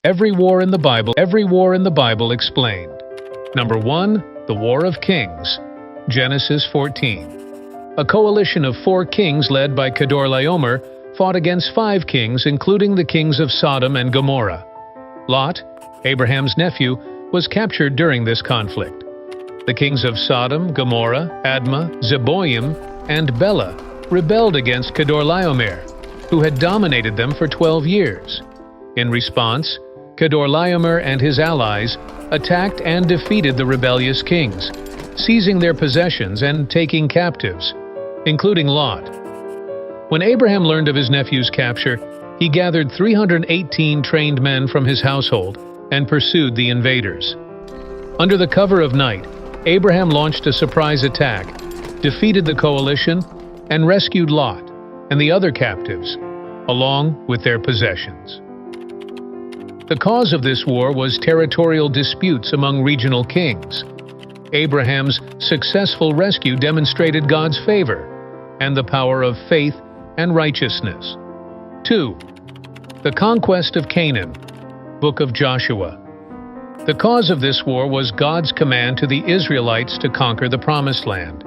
Every war in the Bible explained. Number 1. The War of Kings. Genesis 14. A coalition of 4 kings led by Chedorlaomer fought against 5 kings, including the kings of Sodom and Gomorrah. Lot, Abraham's nephew, was captured during this conflict. The kings of Sodom, Gomorrah, Admah, Zeboim, and Bela rebelled against Chedorlaomer, who had dominated them for 12 years. In response, Chedorlaomer and his allies attacked and defeated the rebellious kings, seizing their possessions and taking captives, including Lot. When Abraham learned of his nephew's capture, he gathered 318 trained men from his household and pursued the invaders. Under the cover of night, Abraham launched a surprise attack, defeated the coalition, and rescued Lot and the other captives, along with their possessions. The cause of this war was territorial disputes among regional kings. Abraham's successful rescue demonstrated God's favor and the power of faith and righteousness. 2. The conquest of Canaan. Book of Joshua. The cause of this war was God's command to the Israelites to conquer the Promised Land.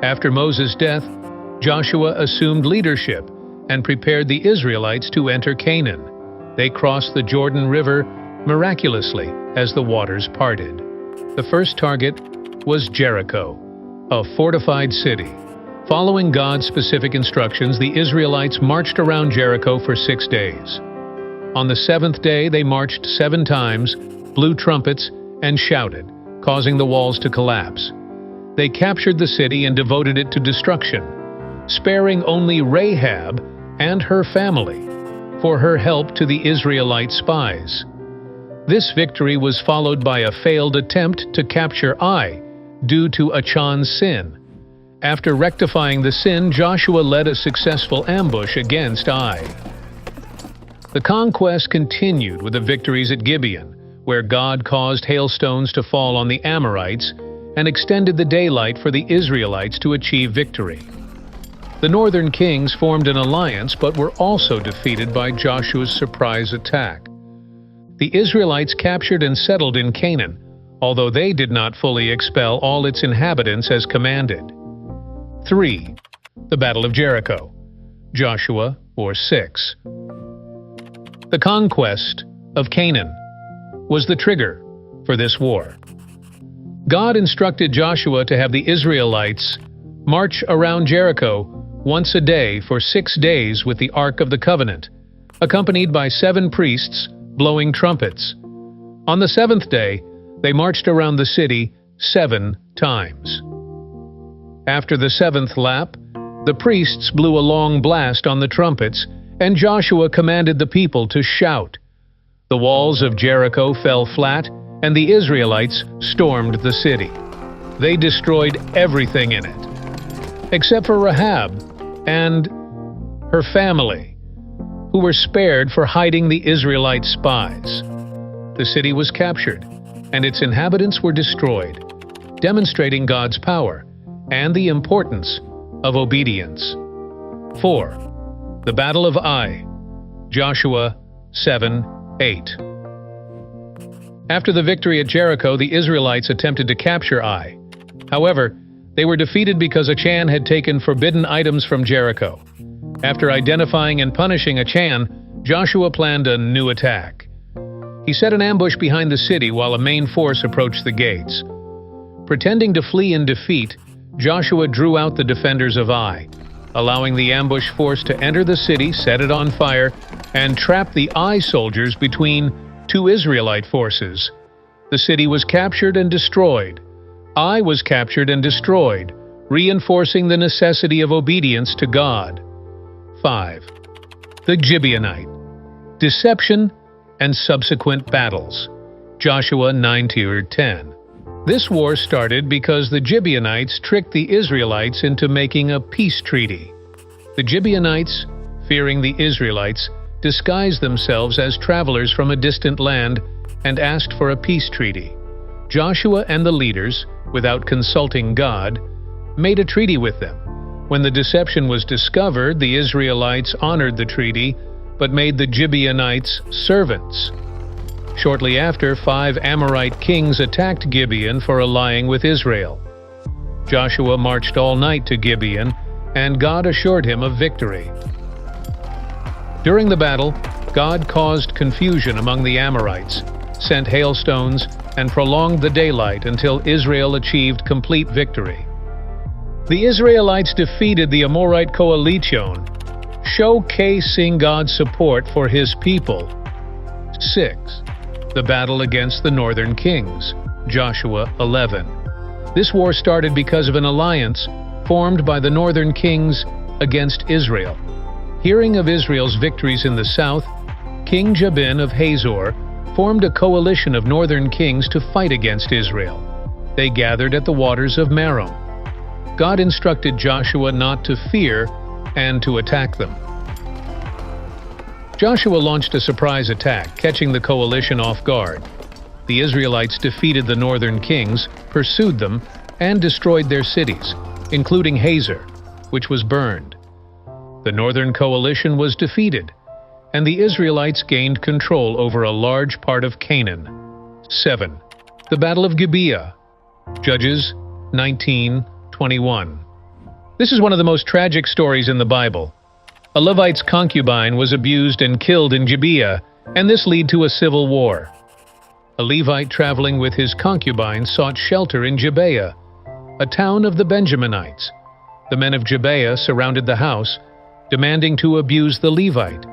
After Moses' death, Joshua assumed leadership and prepared the Israelites to enter Canaan. They crossed the Jordan River miraculously as the waters parted. The first target was Jericho, a fortified city. Following God's specific instructions, the Israelites marched around Jericho for 6 days. On the 7th day, they marched 7 times, blew trumpets, and shouted, causing the walls to collapse. They captured the city and devoted it to destruction, sparing only Rahab and her family for her help to the Israelite spies. This victory was followed by a failed attempt to capture Ai due to Achan's sin. After rectifying the sin, Joshua led a successful ambush against Ai. The conquest continued with the victories at Gibeon, where God caused hailstones to fall on the Amorites and extended the daylight for the Israelites to achieve victory. The northern kings formed an alliance but were also defeated by Joshua's surprise attack. The Israelites captured and settled in Canaan, although they did not fully expel all its inhabitants as commanded. 3. The Battle of Jericho. Joshua 4:6. The conquest of Canaan was the trigger for this war. God instructed Joshua to have the Israelites march around Jericho once a day for 6 days with the Ark of the Covenant, accompanied by 7 priests blowing trumpets. On the 7th day, they marched around the city 7 times. After the 7th lap, the priests blew a long blast on the trumpets, and Joshua commanded the people to shout. The walls of Jericho fell flat, and the Israelites stormed the city. They destroyed everything in it, except for Rahab and her family, who were spared for hiding the Israelite spies. The city was captured, and its inhabitants were destroyed, demonstrating God's power and the importance of obedience. 4. The Battle of Ai. Joshua 7:8. After the victory at Jericho, the Israelites attempted to capture Ai. However, they were defeated because Achan had taken forbidden items from Jericho. After identifying and punishing Achan, Joshua planned a new attack. He set an ambush behind the city while a main force approached the gates. Pretending to flee in defeat, Joshua drew out the defenders of Ai, allowing the ambush force to enter the city, set it on fire, and trap the Ai soldiers between 2 Israelite forces. The city was captured and destroyed. Ai was captured and destroyed, reinforcing the necessity of obedience to God. 5. The Gibeonite. Deception and subsequent battles. Joshua 9:10. This war started because the Gibeonites tricked the Israelites into making a peace treaty. The Gibeonites, fearing the Israelites, disguised themselves as travelers from a distant land and asked for a peace treaty. Joshua and the leaders, without consulting God, made a treaty with them. When the deception was discovered, the Israelites honored the treaty, but made the Gibeonites servants. Shortly after, 5 Amorite kings attacked Gibeon for allying with Israel. Joshua marched all night to Gibeon, and God assured him of victory. During the battle, God caused confusion among the Amorites, sent hailstones, and prolonged the daylight until Israel achieved complete victory. The Israelites defeated the Amorite coalition, showcasing God's support for His people. 6. The battle against the northern kings, Joshua 11. This war started because of an alliance formed by the northern kings against Israel. Hearing of Israel's victories in the south, King Jabin of Hazor formed a coalition of northern kings to fight against Israel. They gathered at the waters of Merom. God instructed Joshua not to fear and to attack them. Joshua launched a surprise attack, catching the coalition off guard. The Israelites defeated the northern kings, pursued them, and destroyed their cities, including Hazor, which was burned. The northern coalition was defeated, and the Israelites gained control over a large part of Canaan. 7. The Battle of Gibeah, Judges 19:21. This is one of the most tragic stories in the Bible. A Levite's concubine was abused and killed in Gibeah, and this led to a civil war. A Levite traveling with his concubine sought shelter in Gibeah, a town of the Benjaminites. The men of Gibeah surrounded the house, demanding to abuse the Levite.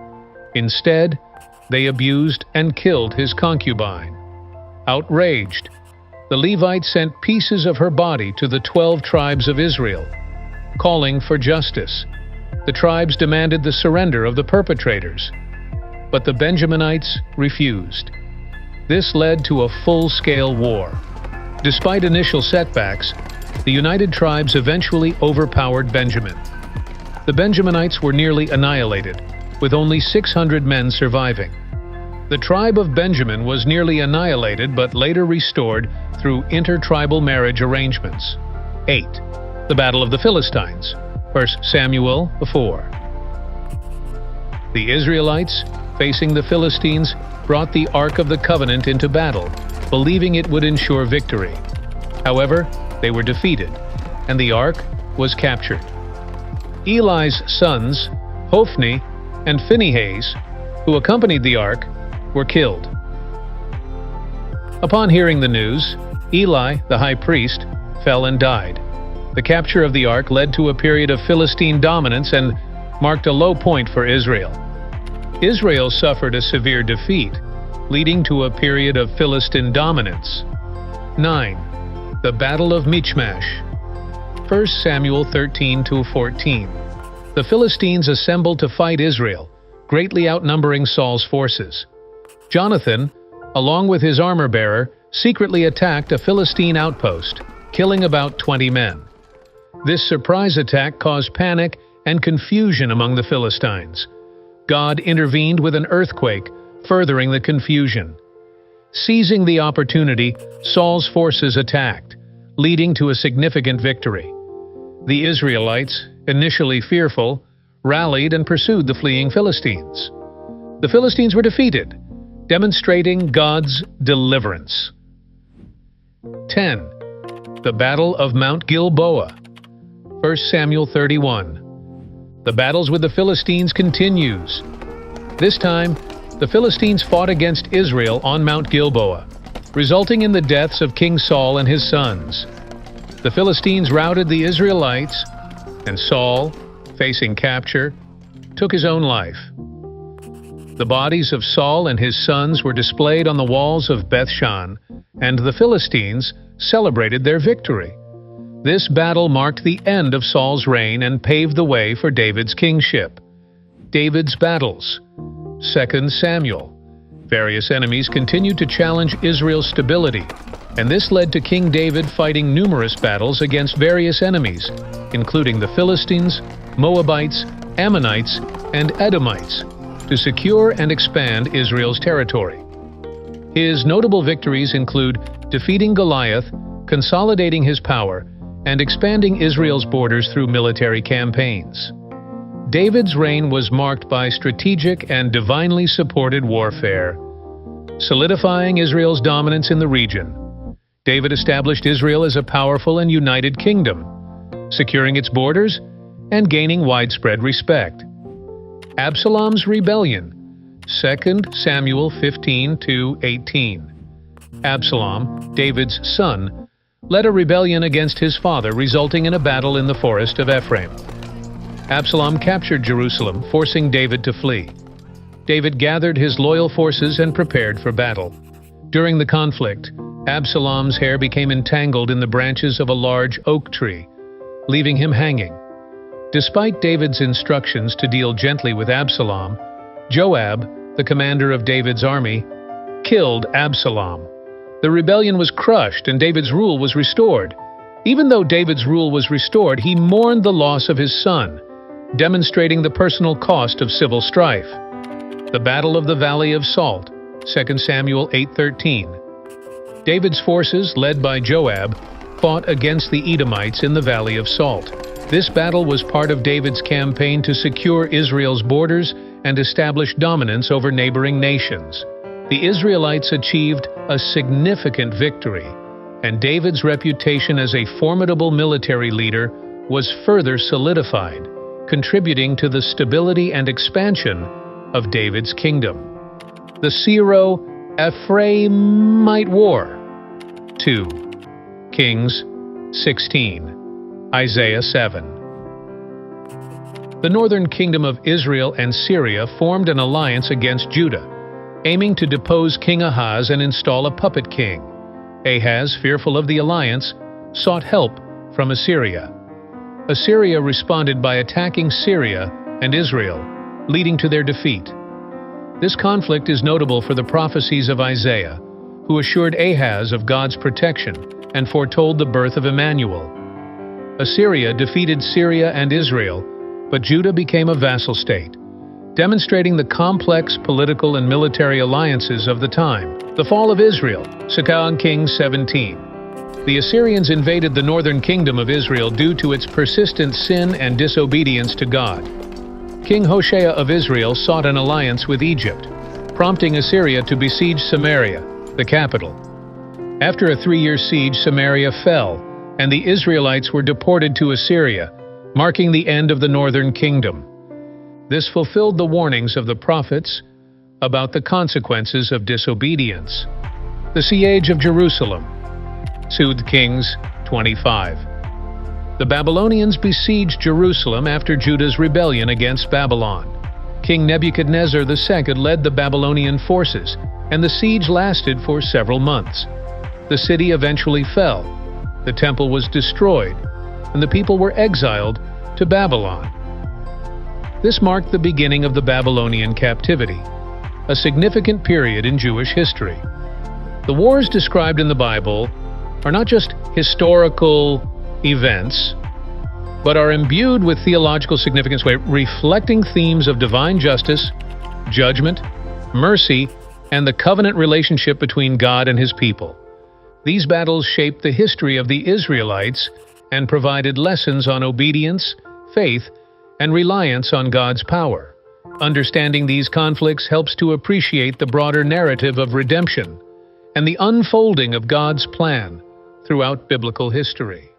Instead, they abused and killed his concubine. Outraged, the Levite sent pieces of her body to the 12 tribes of Israel, calling for justice. The tribes demanded the surrender of the perpetrators, but the Benjaminites refused. This led to a full-scale war. Despite initial setbacks, the united tribes eventually overpowered Benjamin. The Benjaminites were nearly annihilated, with only 600 men surviving. The tribe of Benjamin was nearly annihilated but later restored through intertribal marriage arrangements. 8. The Battle of the Philistines, 1 Samuel 4. The Israelites, facing the Philistines, brought the Ark of the Covenant into battle, believing it would ensure victory. However, they were defeated, and the Ark was captured. Eli's sons, Hophni and Phinehas, who accompanied the Ark, were killed. Upon hearing the news, Eli, the high priest, fell and died. The capture of the Ark led to a period of Philistine dominance and marked a low point for Israel. Israel suffered a severe defeat, leading to a period of Philistine dominance. 9. The Battle of Michmash, 1 Samuel 13-14. The Philistines assembled to fight Israel, greatly outnumbering Saul's forces. Jonathan, along with his armor-bearer, secretly attacked a Philistine outpost, killing about 20 men. This surprise attack caused panic and confusion among the Philistines. God intervened with an earthquake, furthering the confusion. Seizing the opportunity, Saul's forces attacked, leading to a significant victory. The Israelites, initially fearful, rallied and pursued the fleeing Philistines. The Philistines were defeated, demonstrating God's deliverance. 10. The Battle of Mount Gilboa, 1 Samuel 31. The battles with the Philistines continues. This time, the Philistines fought against Israel on Mount Gilboa, resulting in the deaths of King Saul and his sons. The Philistines routed the Israelites, and Saul, facing capture, took his own life. The bodies of Saul and his sons were displayed on the walls of Bethshan, and the Philistines celebrated their victory. This battle marked the end of Saul's reign and paved the way for David's kingship. David's battles, 2 Samuel. Various enemies continued to challenge Israel's stability, and this led to King David fighting numerous battles against various enemies, including the Philistines, Moabites, Ammonites, and Edomites, to secure and expand Israel's territory. His notable victories include defeating Goliath, consolidating his power, and expanding Israel's borders through military campaigns. David's reign was marked by strategic and divinely supported warfare. solidifying Israel's dominance in the region. David established Israel as a powerful and united kingdom, securing its borders and gaining widespread respect. Absalom's rebellion, 2 Samuel 15-18. Absalom, David's son, led a rebellion against his father, resulting in a battle in the forest of Ephraim. Absalom captured Jerusalem, forcing David to flee. David gathered his loyal forces and prepared for battle. During the conflict, Absalom's hair became entangled in the branches of a large oak tree, leaving him hanging. Despite David's instructions to deal gently with Absalom, Joab, the commander of David's army, killed Absalom. The rebellion was crushed and David's rule was restored. Even though David's rule was restored, he mourned the loss of his son, demonstrating the personal cost of civil strife. The Battle of the Valley of Salt, 2 Samuel 8:13. David's forces, led by Joab, fought against the Edomites in the Valley of Salt. This battle was part of David's campaign to secure Israel's borders and establish dominance over neighboring nations. The Israelites achieved a significant victory, and David's reputation as a formidable military leader was further solidified, contributing to the stability and expansion of David's kingdom. The Syro-Ephraimite War. 2 Kings 16. Isaiah 7. The northern kingdom of Israel and Syria formed an alliance against Judah, aiming to depose King Ahaz and install a puppet king. Ahaz, fearful of the alliance, sought help from Assyria. Assyria responded by attacking Syria and Israel, leading to their defeat. This conflict is notable for the prophecies of Isaiah, who assured Ahaz of God's protection and foretold the birth of Emmanuel. Assyria defeated Syria and Israel, but Judah became a vassal state, demonstrating the complex political and military alliances of the time. The fall of Israel, 2 Kings 17. The Assyrians invaded the northern kingdom of Israel due to its persistent sin and disobedience to God. King Hoshea of Israel sought an alliance with Egypt, prompting Assyria to besiege Samaria, the capital. After a 3-year siege, Samaria fell, and the Israelites were deported to Assyria, marking the end of the northern kingdom. This fulfilled the warnings of the prophets about the consequences of disobedience. The siege of Jerusalem, 2 Kings 25. The Babylonians besieged Jerusalem after Judah's rebellion against Babylon. King Nebuchadnezzar II led the Babylonian forces, and the siege lasted for several months. The city eventually fell, the temple was destroyed, and the people were exiled to Babylon. This marked the beginning of the Babylonian captivity, a significant period in Jewish history. The wars described in the Bible are not just historical events, but are imbued with theological significance, reflecting themes of divine justice, judgment, mercy, and the covenant relationship between God and His people. These battles shaped the history of the Israelites and provided lessons on obedience, faith, and reliance on God's power. Understanding these conflicts helps to appreciate the broader narrative of redemption and the unfolding of God's plan throughout biblical history.